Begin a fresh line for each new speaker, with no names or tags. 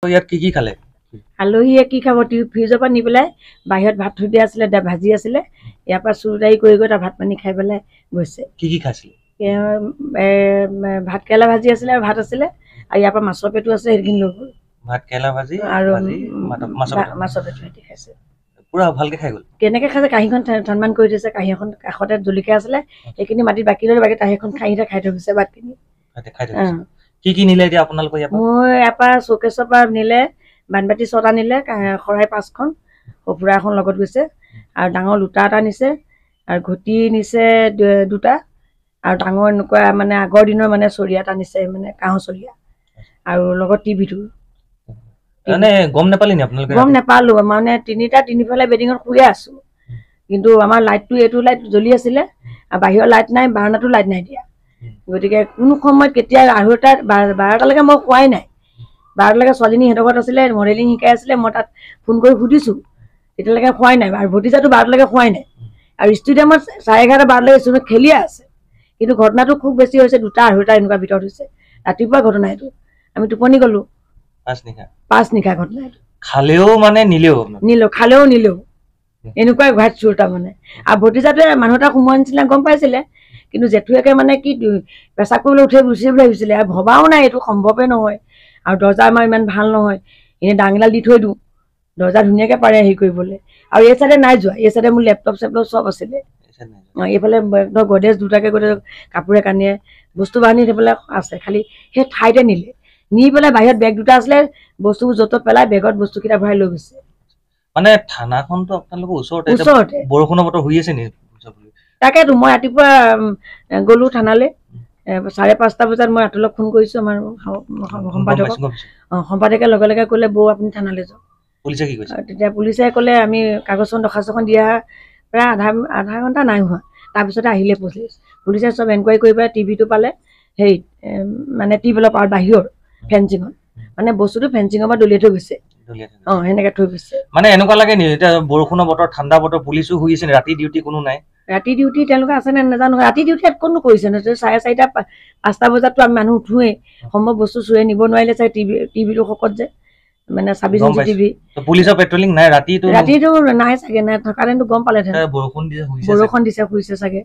ইয়াত কি খালে
আলহীয়ে কি খাব ফ্ৰিজৰ পৰা নি পেলাই বাহিৰত ভাত থৈ দিয়া আছিলে ভাজি আছিলে ইয়াৰ পৰা চুৰদাৰি কৰি গৈ তাৰ ভাত পানী খাই পেলাই গৈছে
কি খাইছিলে
ভাত কেৰেলা ভাজি আছিলে ভাত আছিলে আৰু ইয়াৰ পৰা মাছৰ পেটু আছে সেইখিনি লৈ গ'ল
ভাত কেৰেলা ভাজি
আৰু
মাছৰ পেটু
সিহঁতি খাইছে
পুৰা ভালকে খাই গ'ল
কেনেকে খাইছে কাঁহীখন ঠানমান কৰি থৈছে কাঁহী এখন কাষতে জলকীয়া আছিলে সেইখিনি মাটিত বাকি লৈ বাকী কাঁহীখন খাইতে খাই থৈ গৈছে ভাতখিনি
কি নিলে এতিয়া আপোনালোকৰ ইয়াৰ পৰা
মোৰ ইয়াৰ পৰা চৌকেছৰ পৰা নিলে বানবাতি 6টা নিলে শৰাই 5খন সফুৰা এখন লগত গৈছে আৰু ডাঙৰ লোটা এটা নিছে আৰু ঘটি নিছে 2টা আৰু ডাঙৰ এনেকুৱা মানে আগৰ দিনৰ মানে চৰিয়া এটা নিছে মানে কাঁহৰ চৰিয়া আৰু লগত টিভিটো
মানে গম নাপালি নি আপোনালোকে
গম নাপালো মানে তিনিফালে বেডিঙত শুই আছো কিন্তু আমাৰ লাইটটো এইটো লাইট জ্বলি আছিলে আৰু বাহিৰৰ লাইট নাই বাৰান্দাটো লাইট নাই দিয়া গতিকে কোনো সময়ত কেতিয়া 12টালৈকে মই শুৱাই নাই 12টালৈকে ছোৱালীজনী সিহঁতৰ ঘৰত আছিলে মডেলিং শিকাই আছিলে মই তাত ফোন কৰি সুধিছো তেতিয়ালৈকে শুৱাই নাই আৰু ভতিজাটো 12টালৈকে শুৱাই নাই আৰু ষ্টেডিয়ামত 11:30 12টালৈকে ষ্টুডেণ্ট খেলি আছে কিন্তু ঘটনাটো খুব বেছি হৈছে 2টা 2:30 এনেকুৱা ভিতৰত হৈছে ৰাতিপুৱা ঘটনা এইটো আমি টোপনি গলো পাঁচ নিশা ঘটনা এইটো
খালেও মানে নিলেও
খালেও নিলেও এনেকুৱাই ঘাট চোৰ তাৰমানে আৰু ভতিজাটোৱে মানুহ এটা সোমোৱা নিচিনা গম পাইছিলে কিন্তু জেঠুৱেকে মানে কি পেচাব কৰিবলৈ উঠি গুচি বুলি ভাবিছিলে আৰু ভবাও নাই এইটো সম্ভৱে নহয় আৰু দৰ্জা আমাৰ ইমান ভাল নহয় এনে ডাঙিডাল দি থৈ দিওঁ দৰ্জা ধুনীয়াকে পাৰে হেৰি কৰিবলৈ আৰু এই চাইডে নাই যোৱা এই চাইডে মোৰ লেপটপ চেপটপ চব আছিলে এইফালে গডেজ 2টাকে গডেজ কাপোৰে কানিয়ে বস্তু বাহানি সেইবিলাক আছে খালি সেই ঠাইতে নিলে নি পেলাই বাহিৰত বেগ 2টা আছিলে বস্তুবোৰ য'ত পেলাই বেগত বস্তুকেইটা ভৰাই লৈ গৈছে
মানে থানাখনতো আপোনালোকৰ ওচৰতে বৰষুণৰ বতৰ হৈ আছে নি
তাকেতো মই ৰাতিপুৱা গ'লো থানালৈ 5:30 বজাত মই ৰাতুলক ফোন কৰিছো আমাৰ সম্পাদকে লগে লগে ক'লে বৌ আপুনি থানালৈ যাওক
পুলিচে কি কৈছে
তেতিয়া পুলিচে ক'লে আমি কাগজখন দৰখাস্তখন দিয়া প্ৰায় আধা ঘণ্টা নাই হোৱা তাৰপিছতে আহিলে পুলিচে চব এনকুৱাৰী কৰি পেলাই টিভিটো পালে হেৰিত মানে টিউবৱেলৰ পাৰ বাহিৰৰ ফেঞ্চিঙত মানে বস্তুটো ফেঞ্চিঙৰ পৰা দলিয়াই থৈ গৈছে সেনেকে থৈ গৈছে
মানে এনেকুৱা লাগে নি এতিয়া বৰষুণৰ বতৰ ঠাণ্ডা বতৰ পুলিচো শুই আছে ৰাতি ডিউটি কোনো নাই
ৰাতি ডিউটি তেওঁলোকে আছে নে নাজানো ৰাতি ডিউটি ইয়াত কোনো কৰিছে ন 4:30 5টা বজাততো আমি মানুহ উঠোৱেই সম্ভৱ বস্তু চুৰে নিব নোৱাৰিলে চাই টিভিটো শকত যে মানে 26 ইঞ্চি টিভি
পুলিচৰ পেট্ৰলিং নাই ৰাতিটো
নাই চাগে নাই থকা দিনটো গম পালে বৰষুণ দিছে শুইছে চাগে